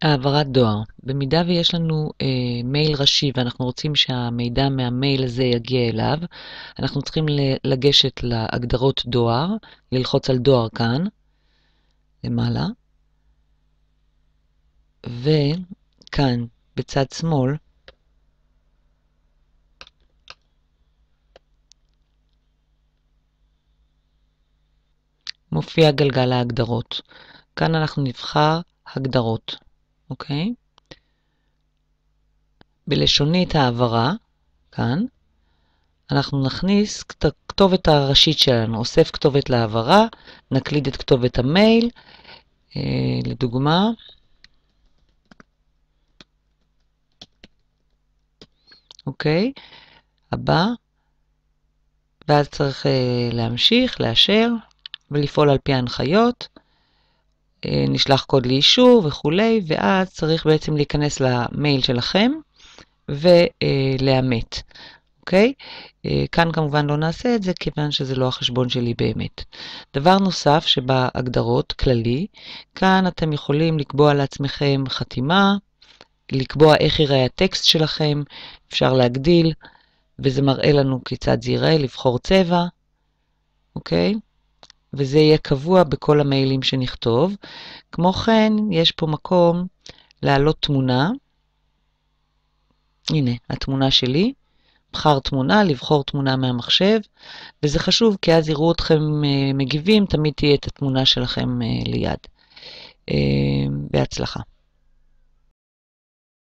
העברת דואר. במידה ויש לנו מייל ראשי ואנחנו רוצים שהמידע מהמייל הזה יגיע אליו, אנחנו צריכים לגשת להגדרות דואר, ללחוץ על דואר כאן, למעלה, וכאן בצד שמאל, מופיע גלגל ההגדרות. כאן אנחנו נבחר הגדרות, אוקיי? בלשונית העברה, כאן, אנחנו נכניס את הכתובת הראשית שלנו, אוסף כתובת להעברה, נקליד את כתובת המייל, לדוגמה, אוקיי, הבא, ואז צריך להמשיך, לאשר, ולפעול על פי ההנחיות, נשלח קוד לאישור וכולי, ואז צריך בעצם להיכנס למייל שלכם ולאמת. אוקיי? כאן כמובן לא נעשה את זה, כיוון שזה לא החשבון שלי באמת. דבר נוסף שבהגדרות כללי, כאן אתם יכולים לקבוע לעצמכם חתימה, לקבוע איך ייראה הטקסט שלכם, אפשר להגדיל, וזה מראה לנו כיצד זה ייראה, לבחור צבע, אוקיי? וזה יהיה קבוע בכל המיילים שנכתוב. כמו כן, יש פה מקום להעלות תמונה. הנה, התמונה שלי. בחר תמונה, לבחור תמונה מהמחשב, וזה חשוב כי אז יראו אתכם מגיבים, תמיד תהיה את התמונה שלכם ליד. בהצלחה.